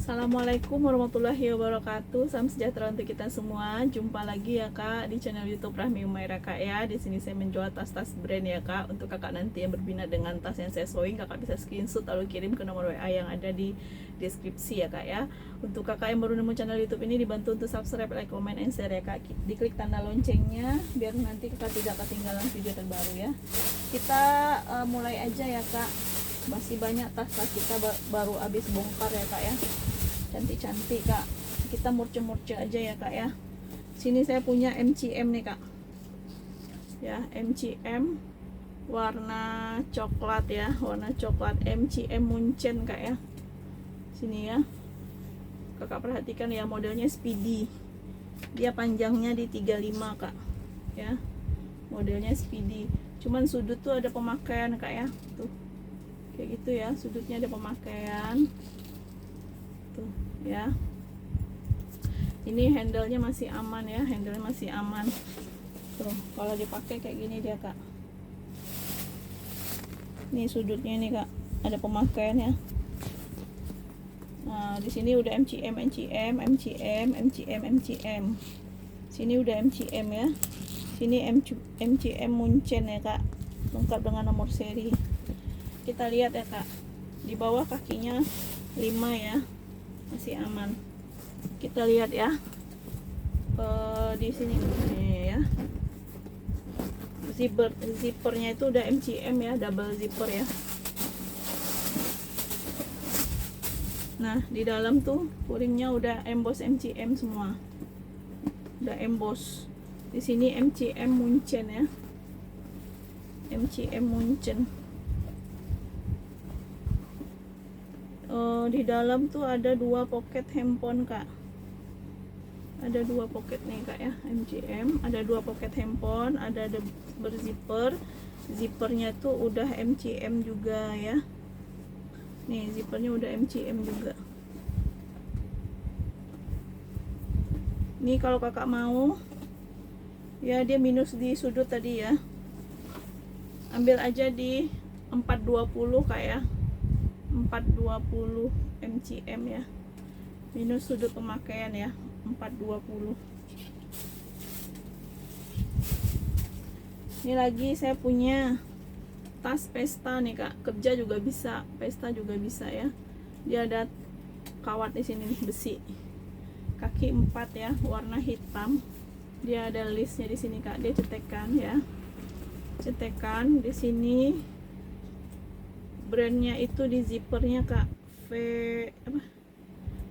Assalamualaikum warahmatullahi wabarakatuh. Salam sejahtera untuk kita semua. Jumpa lagi ya kak di channel YouTube Rahmi Umaira kak ya. Di sini saya menjual tas-tas brand ya kak. Untuk kakak nanti yang berminat dengan tas yang saya sewing, kakak bisa screenshot lalu kirim ke nomor WA yang ada di deskripsi ya kak ya. Untuk kakak yang baru nemu channel YouTube ini, dibantu untuk subscribe, like, comment, and share ya kak. Diklik tanda loncengnya biar nanti kakak tidak ketinggalan video terbaru ya. Kita mulai aja ya kak. Masih banyak tas-tas kita baru habis bongkar ya kak ya. Cantik-cantik kak, kita murce-murce aja ya kak ya. Sini saya punya MCM nih kak ya, MCM warna coklat ya, warna coklat MCM Munchen kak ya. Sini ya, kakak perhatikan ya, modelnya Speedy, dia panjangnya di 35 kak ya, modelnya Speedy. Cuman sudut tuh ada pemakaian kak ya, tuh kayak gitu ya, sudutnya ada pemakaian tuh ya. Ini handle-nya masih aman ya, handle-nya masih aman tuh, kalau dipakai kayak gini dia kak. Nih sudutnya ini kak, ada pemakaian ya. Nah di sini udah MCM, MCM, MCM, MCM, MCM. Sini udah MCM ya. Sini MCM Munchen ya kak, lengkap dengan nomor seri. Kita lihat ya kak, di bawah kakinya 5 ya, masih aman. Kita lihat ya, di sini nih ya, zippernya itu udah MCM ya, double zipper ya. Nah di dalam tuh puringnya udah emboss MCM semua, udah emboss. Di sini MCM Munchen ya, MCM Munchen. Di dalam tuh ada 2 pocket handphone kak, ada 2 pocket nih kak ya, MCM ada 2 pocket handphone, ada berzipper. Zippernya tuh udah MCM juga ya, nih zippernya udah MCM juga. Nih kalau kakak mau ya, dia minus di sudut tadi ya, ambil aja di 420 kak ya, 420 MCM ya, minus sudut pemakaian ya, 420. Ini lagi saya punya tas pesta nih kak, kerja juga bisa, pesta juga bisa ya. Dia ada kawat di sini nih, besi, kaki 4 ya, warna hitam. Dia ada listnya di sini kak, dia cetekan ya, cetekan di sini. Brandnya itu di zippernya kak,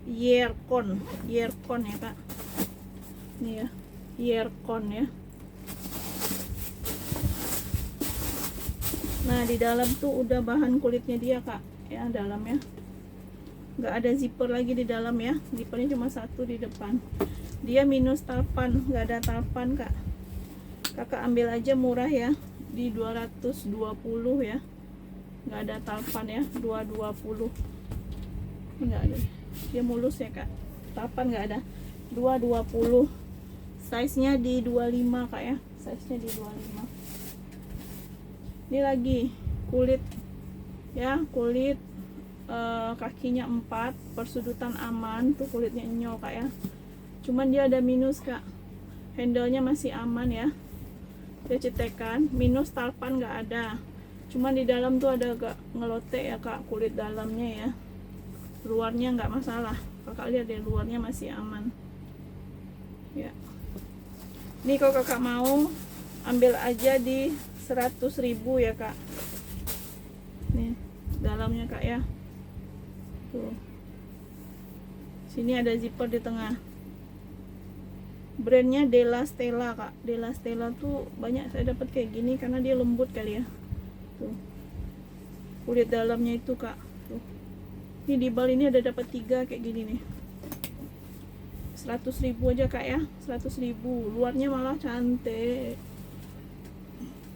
Yerkon ya kak, nih ya, Yerkon ya. Nah di dalam tuh udah bahan kulitnya dia kak ya, dalamnya nggak ada zipper lagi di dalam ya, zippernya cuma 1 di depan. Dia minus talpan, nggak ada talpan kak. Kakak ambil aja murah ya, di 220 ya, nggak ada talpan ya, 220. Nggak ada, dia mulus ya kak, talpan nggak ada. 220, size nya di 25 kak ya, size nya di 25. Ini lagi kulit ya, kulit kakinya 4, persudutan aman tuh, kulitnya nyol kak ya. Cuman dia ada minus kak, handle-nya masih aman ya, dia cetekan, minus talpan nggak ada. Cuman di dalam tuh ada agak ngelotek ya kak, kulit dalamnya ya. Luarnya nggak masalah, kakak lihat deh, luarnya masih aman ya. Ini kalau kakak mau ambil aja di 100.000 ya kak. Nih dalamnya kak ya, tuh sini ada zipper di tengah. Brandnya Della Stella kak, Della Stella tuh banyak saya dapat kayak gini karena dia lembut kali ya. Tuh kulit dalamnya itu kak, tuh ini di bal ini ada dapat 3 kayak gini nih. 100.000 aja kak ya, 100.000. Luarnya malah cantik,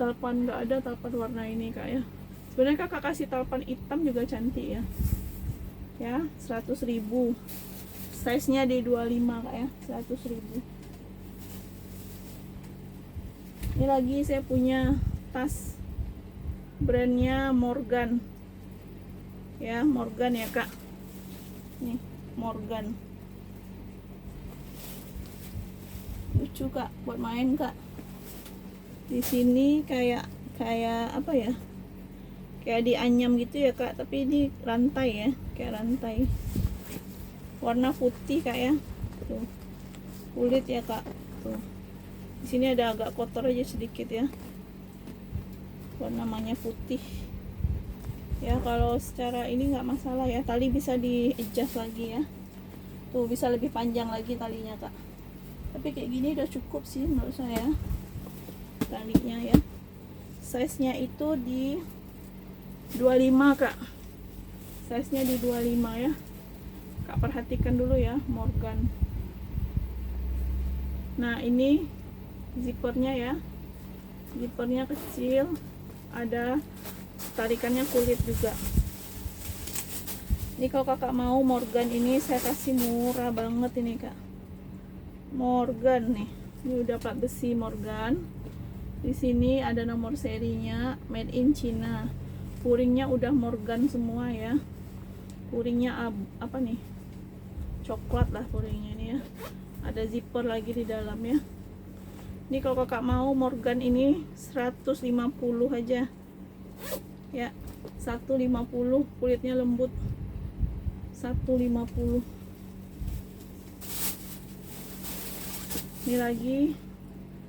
talpan nggak ada, talpan warna ini kak ya. Sebenarnya kakak kasih talpan hitam juga cantik ya, ya 100.000. Size nya di 25 kak ya, 100.000. Ini lagi saya punya tas brandnya Morgan ya, Morgan ya kak. Nih Morgan. Lucu kak, buat main kak. Di sini kayak apa ya, kayak dianyam gitu ya kak, tapi ini rantai ya, kayak rantai warna putih kak ya. Tuh kulit ya kak, tuh di sini ada agak kotor aja sedikit ya, warnanya putih ya. Kalau secara ini nggak masalah ya, tali bisa di adjust lagi ya, tuh bisa lebih panjang lagi talinya kak. Tapi kayak gini udah cukup sih menurut saya talinya ya. Size nya itu di 25 kak, size nya di 25 ya kak. Perhatikan dulu ya Morgan. Nah ini zippernya ya, zippernya kecil, ada tarikannya kulit juga. Ini kalau kakak mau Morgan ini saya kasih murah banget ini kak. Morgan nih, ini udah plat besi Morgan. Di sini ada nomor serinya, made in China. Puringnya udah Morgan semua ya. Puringnya apa nih? Coklat lah puringnya ini ya. Ada zipper lagi di dalam ya. Ini kalau kakak mau Morgan ini 150 aja. Ya, 150, kulitnya lembut. 150. Ini lagi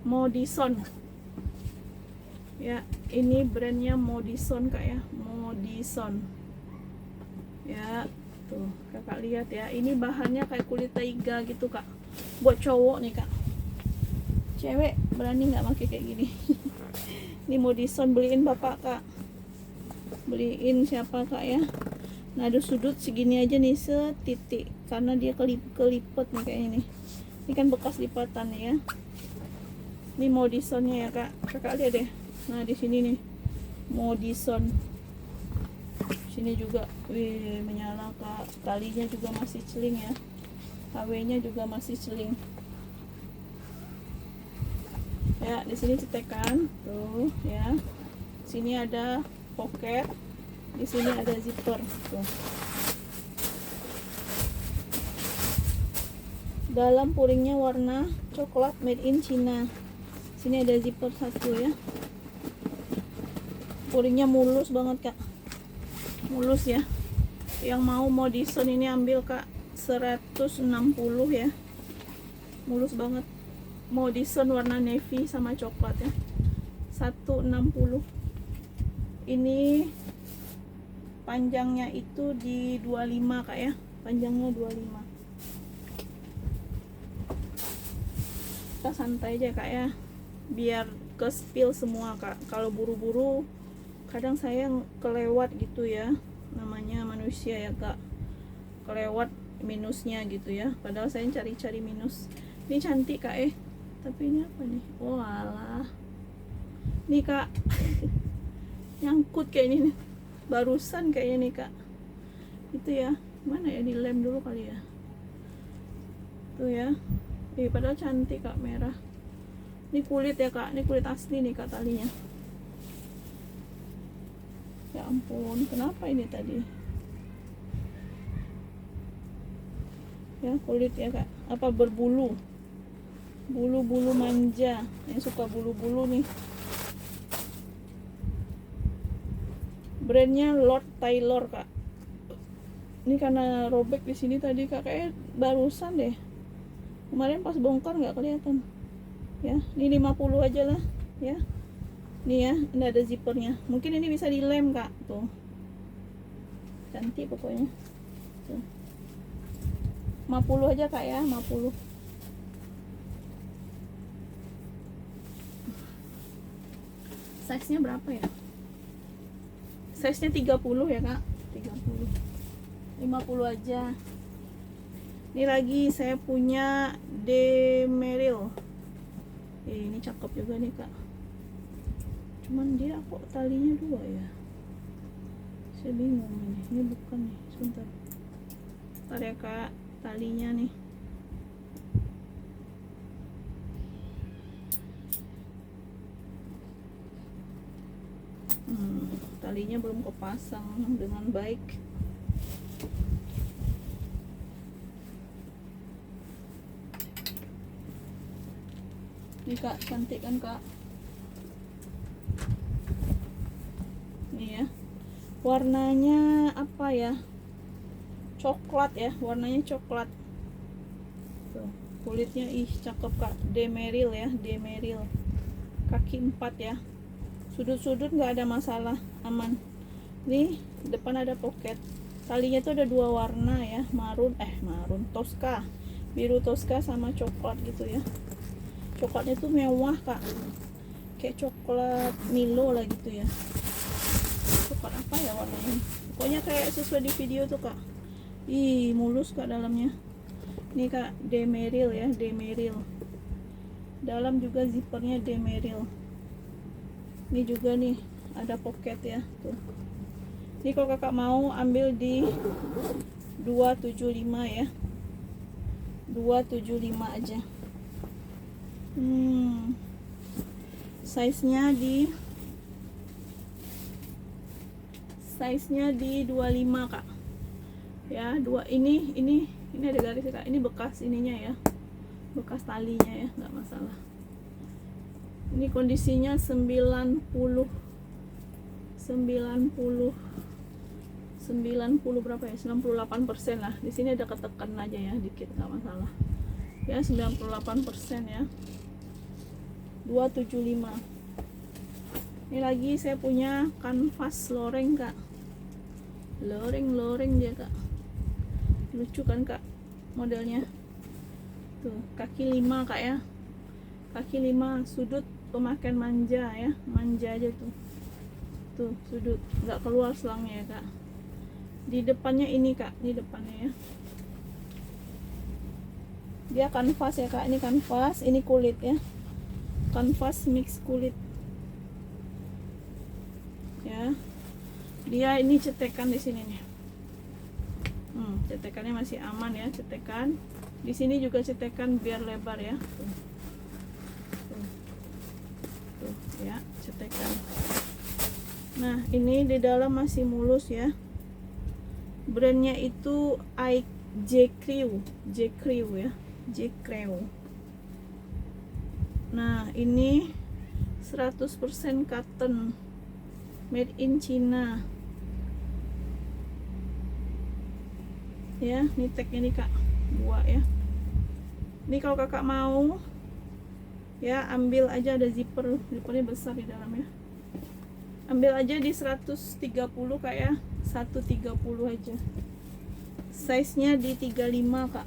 Modison ya, ini brandnya Modison kak ya, Modison ya. Tuh kakak lihat ya, ini bahannya kayak kulit taiga gitu kak. Buat cowok nih kak, cewek berani nggak pakai kayak gini. Ini Modison, beliin bapak kak, beliin siapa kak ya. Nah ada sudut segini aja nih setitik, karena dia kelipet nih kayaknya nih. Ini kan bekas lipatan ya. Ini Modisonnya ya kak, kakak lihat deh. Nah di sini nih Modison. Sini juga, wih menyala kak. Talinya juga masih celing ya. KW-nya juga masih celing. Ya di sini cetekan tuh ya. Sini ada pocket. Di sini ada zipper tuh. Dalam puringnya warna coklat made in China. Sini ada zipper satu ya. Puringnya mulus banget kak, mulus ya. Yang mau Modison ini ambil kak, 160 ya, mulus banget. Modison warna navy sama coklat ya, 160. Ini panjangnya itu di 25 kak ya, panjangnya 25. Kita santai aja kak ya, biar ke spill semua kak. Kalau buru-buru kadang saya kelewat gitu ya, namanya manusia ya kak, kelewat minusnya gitu ya, padahal saya cari-cari minus. Ini cantik kak tapi ini apa nih, oh alah nih kak. Nyangkut kayak ini nih, barusan kayaknya nih kak, itu ya. Mana ya, di lem dulu kali ya, tuh ya. Padahal cantik kak, merah. Ini kulit ya kak, ini kulit asli nih kak talinya. Ya ampun, kenapa ini tadi ya, kulit ya kak, apa berbulu, bulu-bulu manja, yang suka bulu-bulu nih. Brandnya Lord Taylor kak. Ini karena robek di sini tadi kak, kayak barusan deh, kemarin pas bongkar nggak kelihatan ya. Ini 50 aja lah ya. Nih ya, ini ada zippernya. Mungkin ini bisa dilem kak, tuh cantik pokoknya tuh. 50 aja kak ya, 50. Size nya berapa ya, size nya 30 ya kak, 30. 50 aja. Ini lagi saya punya Demeril. Ini cakep juga nih kak, cuman dia kok talinya 2 ya, saya bingung ini bukan nih, sebentar. Ntar ya kak, talinya nih. Talinya belum kepasang dengan baik. Nih kak, cantik kan kak. Nih ya, warnanya apa ya, coklat ya, warnanya coklat tuh. Kulitnya ih cakep kak, Demeril ya, Demeril. Kaki 4 ya, sudut-sudut nggak ada masalah, aman. Nih depan ada pocket, talinya tuh ada 2 warna ya, marun Tosca, biru Tosca sama coklat gitu ya. Coklatnya tuh mewah kak, kayak coklat Milo lah gitu ya. Coklat apa ya warnanya, pokoknya kayak sesuai di video tuh kak. Ih mulus kak dalamnya. Ini kak, Demeril ya, Demeril. Dalam juga zippernya Demeril. Ini juga nih ada pocket ya tuh. Ini kalau kakak mau ambil di 275 ya, 275 aja. Size-nya di 25 kak ya. Ini ada garis ya kak, ini bekas ininya ya, bekas talinya ya, nggak masalah. Ini kondisinya 90 berapa ya, 98% lah. Di sini ada ketekan aja ya dikit, nggak masalah ya. 98% ya, 275. Ini lagi saya punya kanvas loreng kak, loreng dia kak, lucu kan kak modelnya tuh. Kaki 5 kak ya, kaki 5, sudut pemakaian manja ya, manja aja tuh sudut, nggak keluar selangnya ya kak. Di depannya ini kak, di depannya ya, dia kanvas ya kak. Ini kanvas, ini kulit ya, kanvas mix kulit ya. Dia ini cetekan di sini nih. Cetekannya masih aman ya, cetekan di sini juga, cetekan biar lebar ya. Tuh ya, cetekan. Nah ini di dalam masih mulus ya. Brandnya itu J Crew ya, J Crew. Nah ini 100% cotton, made in China ya. Ini tagnya nih kak, 2 ya. Ini kalau kakak mau ya, ambil aja, ada zippernya besar di dalamnya. Ambil aja di 130 kak ya, 130 aja. Size nya di 35 kak,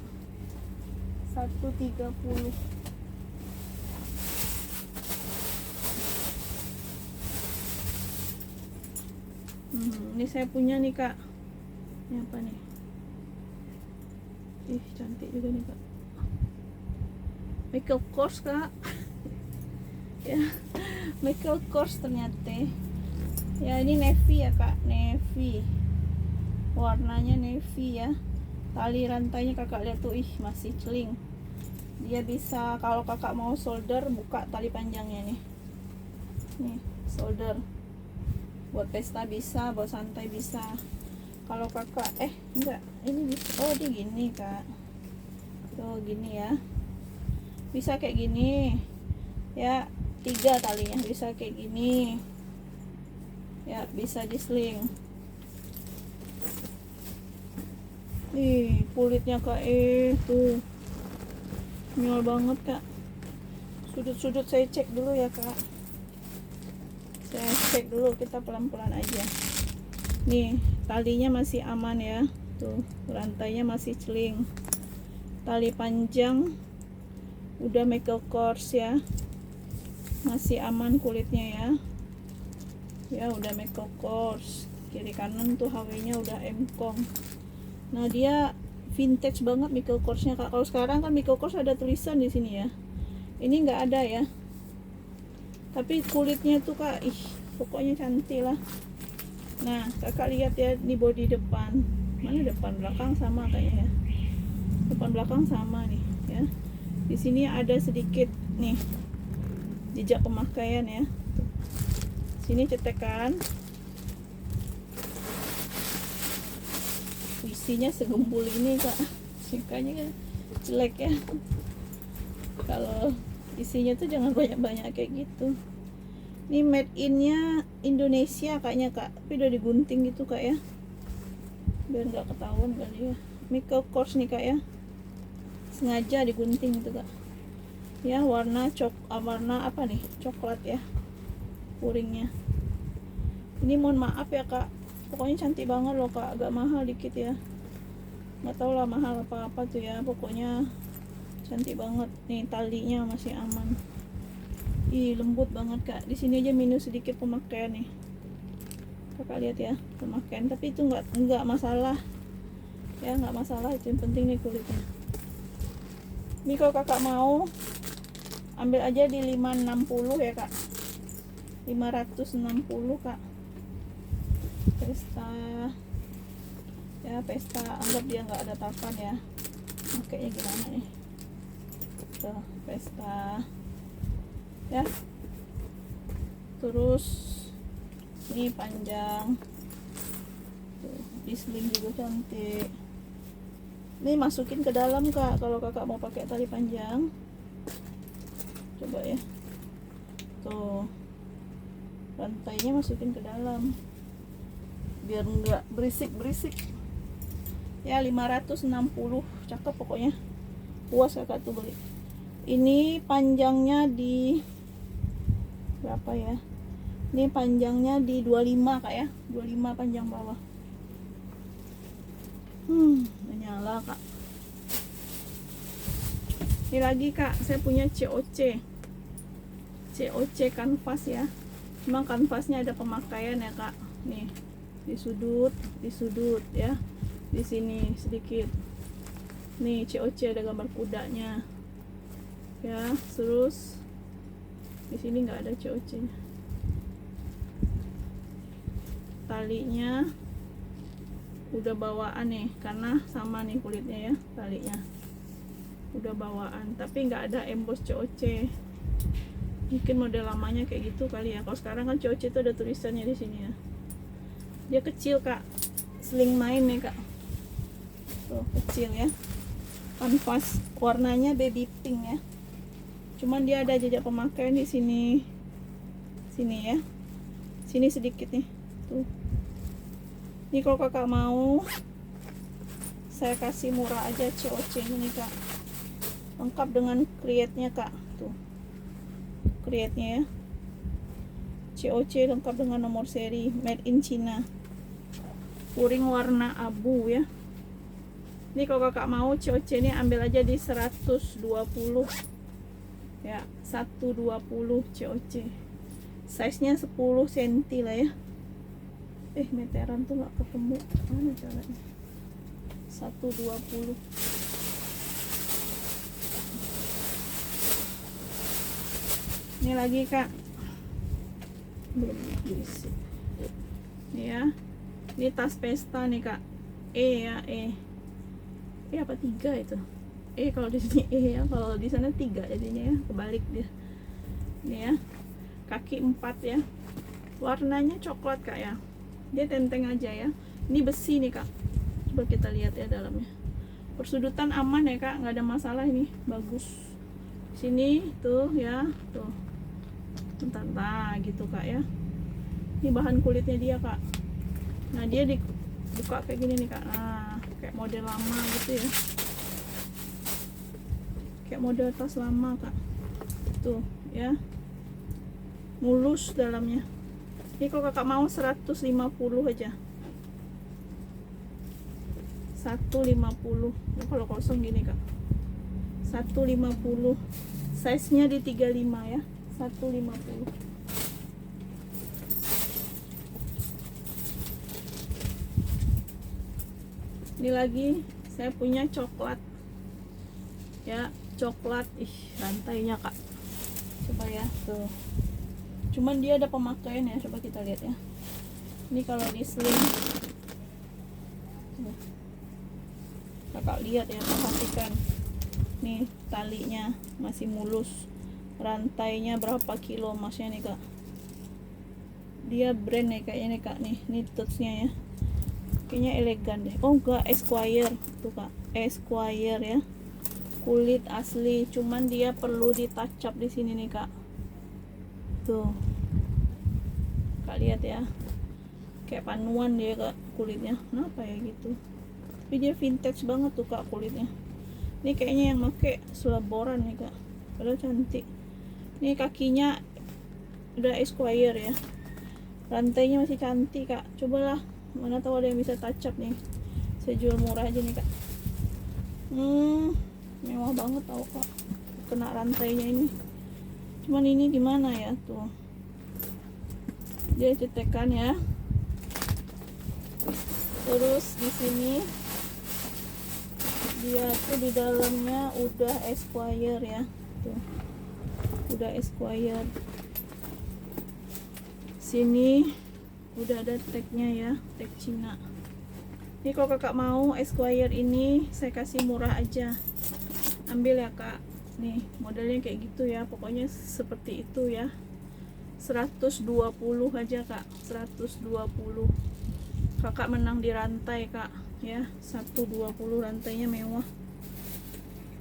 130. Ini saya punya nih kak. Ini apa nih? Ih cantik juga nih kak, Michael Kors kak. Ya, Michael Kors ternyata ya. Ini navy ya kak, navy, warnanya navy ya. Tali rantainya kakak lihat tuh, ih masih celing. Dia bisa, kalau kakak mau solder, buka tali panjangnya nih solder. Buat pesta bisa, buat santai bisa. Kalau kakak enggak, ini bisa. Oh dia gini kak, tuh gini ya, bisa kayak gini ya. 3 talinya bisa kayak gini ya, bisa di sling. Ih kulitnya kak, tuh nyol banget kak. Sudut-sudut saya cek dulu ya kak, saya cek dulu, kita pelan-pelan aja. Nih talinya masih aman ya, tuh rantainya masih celing. Tali panjang udah Michael Kors ya, masih aman kulitnya ya. Ya udah Michael Kors, kiri kanan tuh HW nya udah M-Kong. Nah dia vintage banget Michael Korsnya kak. Kalau sekarang kan Michael Kors ada tulisan di sini ya, ini nggak ada ya. Tapi kulitnya tuh kak, ih pokoknya cantik lah. Nah kakak lihat ya, di bodi depan, mana depan belakang sama kayaknya ya, depan belakang sama nih ya. Di sini ada sedikit nih jejak pemakaian ya. Sini cetekan, isinya segembul ini kak, singkanya kan jelek ya. Kalau isinya tuh jangan banyak-banyak kayak gitu. Ini made in-nya Indonesia kayaknya kak, tapi udah digunting gitu kak ya, biar nggak ketahuan kali ya. Michael Kors nih kak ya, sengaja digunting gitu kak ya. Warna apa nih, coklat ya puringnya. Ini mohon maaf ya kak, pokoknya cantik banget loh kak, agak mahal dikit ya, nggak tahu lah mahal apa tuh ya, pokoknya cantik banget nih. Talinya masih aman. Ih, lembut banget kak. Di sini aja minus sedikit pemakaian nih. Kakak lihat ya, pemakaian. Tapi itu nggak masalah. Ya, nggak masalah. Itu yang penting nih kulitnya. Ini kalau kakak mau ambil aja di 560 ya kak. 560 kak. Pesta. Ya, pesta. Anggap dia nggak ada tapan ya. Makanya gimana nih? Tuh, pesta. Ya, terus ini panjang tuh, disling juga cantik. Ini masukin ke dalam kak, kalau kakak mau pakai tali panjang. Coba ya, tuh rantainya masukin ke dalam biar enggak berisik ya. 560, cakep pokoknya, puas kakak tuh beli. Ini panjangnya di berapa ya? Ini panjangnya di 25 kak ya, 25 panjang bawah. Menyala kak. Ini lagi kak, saya punya COC kanvas ya. Memang kanvasnya ada pemakaian ya kak. Nih di sudut ya, di sini sedikit. Nih COC ada gambar kudanya ya. Terus di sini nggak ada COC-nya. Talinya udah bawaan nih, karena sama nih kulitnya ya, talinya udah bawaan, tapi nggak ada emboss COC. Mungkin model lamanya kayak gitu kali ya. Kalau sekarang kan COC itu ada tulisannya di sini ya. Dia kecil kak, sling main nih kak. Tuh kecil ya. Kanvas warnanya baby pink ya. Cuman dia ada jejak pemakaian di sini ya, sini sedikit nih tuh. Ini kalau kakak mau, saya kasih murah aja COC nya nih kak, lengkap dengan create-nya kak. Tuh create-nya ya, COC lengkap dengan nomor seri, made in China, puring warna abu ya. Ini kalau kakak mau COC ini ambil aja di 120 ya, 120 COC, size nya 10 cm lah ya. Meteran tuh nggak ketemu, mana caranya? 120. Ini lagi kak, belum diisi nih ya. Ini tas pesta nih kak, ya apa 3 itu? Kalau di sini ya, kalau di sana 3 jadinya ya, kebalik dia. Ini ya, kaki 4 ya, warnanya coklat kak ya, dia tenteng aja ya. Ini besi nih kak, coba kita lihat ya dalamnya. Persudutan aman ya kak, nggak ada masalah, ini bagus. Sini tuh ya, tuh bentar gitu kak ya. Ini bahan kulitnya dia kak. Nah dia dibuka kayak gini nih kak, nah kayak model lama gitu ya, kayak model tas lama kak. Tuh ya, mulus dalamnya. Ini kalau kakak mau 150 aja, 150 ya, kalau kosong gini kak 150, size nya di 35 ya, 150. Ini lagi saya punya coklat ya, coklat. Rantainya kak, coba ya tuh, cuman dia ada pemakaian ya, coba kita lihat ya. Ini kalau di sling, kakak lihat ya, perhatikan nih, talinya masih mulus, rantainya berapa kilo masnya nih kak. Dia brand nih kayaknya nih kak, nih touchnya ya, kayaknya elegan deh. Oh enggak, Esquire tuh kak, Esquire ya. kulit asli, cuman dia perlu di touch up di sini nih kak. Tuh kak lihat ya, kayak panuan dia kak kulitnya. Kenapa ya gitu, tapi dia vintage banget tuh kak kulitnya. Ini kayaknya yang pakai sulaboran nih kak, padahal cantik. Ini kakinya udah Esquire ya, rantainya masih cantik kak. Cobalah, mana tahu ada yang bisa touch up nih, saya jual murah aja nih kak. Mewah banget tau kak, kena rantainya ini. Cuman ini gimana ya, tuh dia cetekan ya. Terus di sini dia tuh di dalamnya udah Esquire ya, tuh udah Esquire. Sini udah ada tagnya ya, tag Cina. Ini kalau kakak mau Esquire ini saya kasih murah aja, ambil ya kak. Nih modelnya kayak gitu ya, pokoknya seperti itu ya. 120 aja kak, 120. Kakak menang di rantai kak ya, 120 rantainya mewah.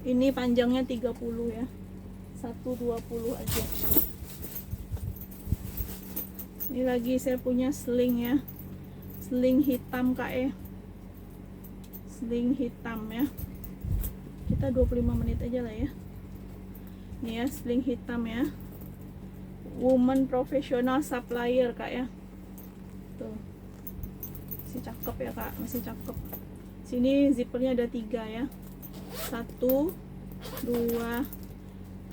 Ini panjangnya 30 ya, 120 aja. Ini lagi saya punya sling ya, sling hitam kak ya, sling hitam ya. Kita 25 menit aja lah ya. Ini ya sling hitam ya, woman professional supplier kak ya. Tuh masih cakep ya kak, masih cakep. Sini zippernya ada 3 ya, 1 2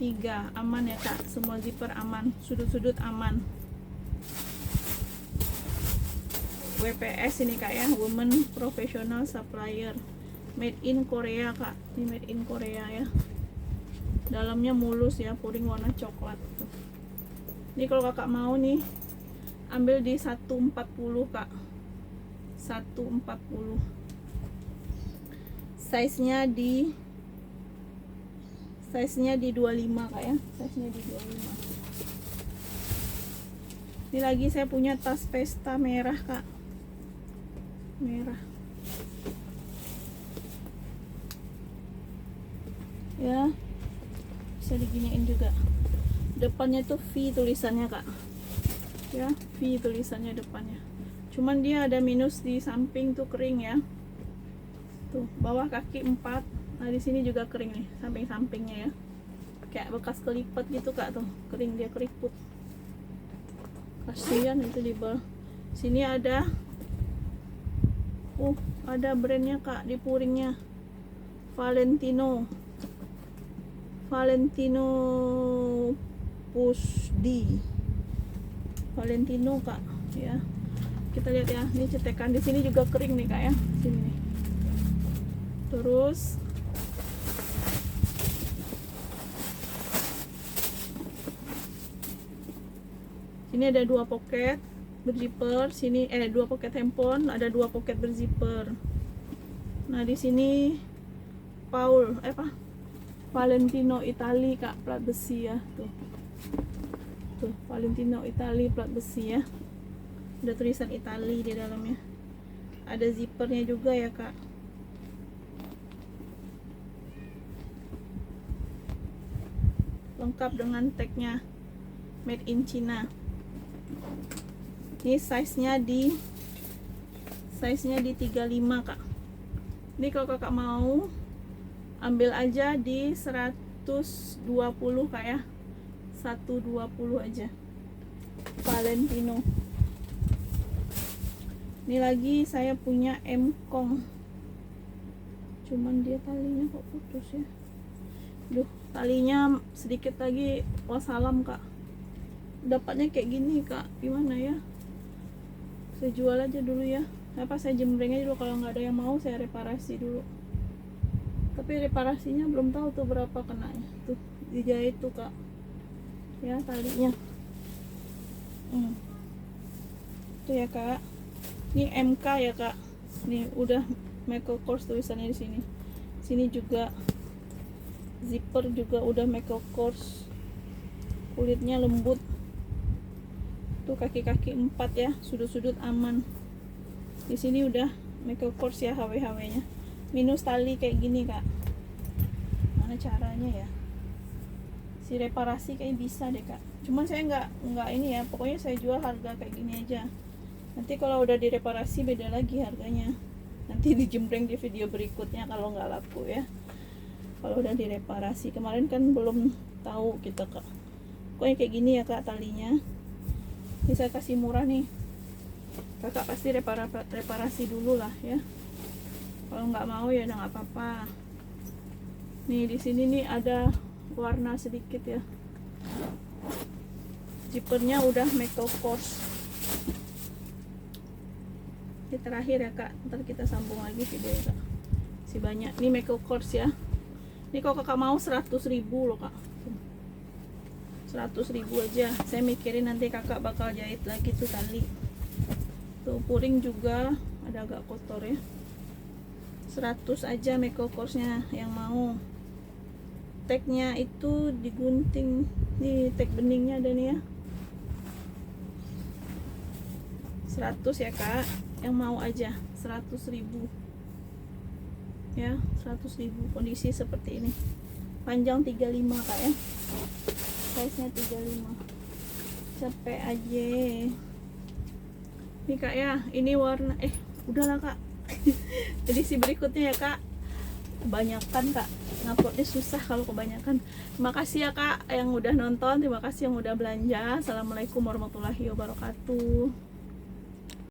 3, aman ya kak, semua zipper aman, sudut-sudut aman. WPS ini kak ya, woman professional supplier, made in Korea kak. Ini made in Korea ya, dalamnya mulus ya, puring warna coklat tuh. Ini kalau kakak mau nih ambil di 140 kak, 140. Size nya di 25 kak ya, size nya di 25. Ini lagi saya punya tas pesta merah kak, merah ya, bisa diginiin juga. Depannya tuh V tulisannya kak ya, V tulisannya depannya, cuman dia ada minus di samping tuh, kering ya. Tuh bawah kaki 4. Nah di sini juga kering nih, samping-sampingnya ya, kayak bekas kelipet gitu kak, tuh kering, dia keriput. Kasihan itu di bawah. Sini ada ada brandnya kak di puringnya, Valentino Pusdi, Valentino kak ya. Kita lihat ya, ini cetekan di sini juga kering nih kak ya, sini nih. Terus sini ada 2 pocket berzipper, sini 2 pocket handphone, ada 2 pocket berzipper. Nah di sini Valentino Italy kak, plat besi ya, tuh Valentino Italy plat besi ya, ada tulisan Italy di dalamnya. Ada zippernya juga ya kak. Lengkap dengan tagnya made in China. Ini size nya di 35 kak. Ini kalau kakak mau ambil aja di 120 kak ya, 120 aja, Valentino. Ini lagi saya punya M-Kong, cuman dia talinya kok putus ya. Duh, talinya sedikit lagi wassalam kak. Dapatnya kayak gini kak, gimana ya, saya jual aja dulu ya. Apa saya jembreng aja dulu, kalau nggak ada yang mau saya reparasi dulu. Tapi reparasinya belum tahu tuh berapa kenanya. Tuh dijahit tuh kak ya talinya. Tuh ya kak, ini MK ya kak. Nih udah Michael Kors tulisannya di sini. Sini juga zipper juga udah Michael Kors, kulitnya lembut. Tuh kaki-kaki 4 ya, sudut-sudut aman. Di sini udah Michael Kors ya, HW-HW nya. Minus tali kayak gini kak. gimana caranya ya, si reparasi kayak bisa deh kak, cuman saya nggak ini ya, pokoknya saya jual harga kayak gini aja. Nanti kalau udah direparasi beda lagi harganya, nanti dijembreng di video berikutnya kalau nggak laku ya. Kalau udah direparasi, kemarin kan belum tahu kita kak. Pokoknya kayak gini ya kak talinya. Ini saya kasih murah nih, kakak pasti reparasi dulu lah ya. Kalau nggak mau ya udah nggak apa-apa. Nih di sini nih ada warna sedikit ya, zippernya udah metal force. Ini terakhir ya kak, ntar kita sambung lagi video ya kak. Si banyak nih metal force ya. Ini kalau kakak mau 100.000 loh kak, 100.000 aja. Saya mikirin nanti kakak bakal jahit lagi tuh tali tuh, puring juga ada agak kotor ya. 100 aja metal force nya yang mau. Tagnya itu digunting nih, tag beningnya ada nih ya, 100 ya kak, yang mau aja 100.000 ya, 100.000. Kondisi seperti ini, panjang 35 kak ya, size nya 35, capek aja nih kak ya. Ini warna udahlah kak. Edisi berikutnya ya kak, kebanyakan kak, nguploadnya susah kalau kebanyakan. Terima kasih ya kak yang udah nonton, terima kasih yang udah belanja. Assalamualaikum warahmatullahi wabarakatuh.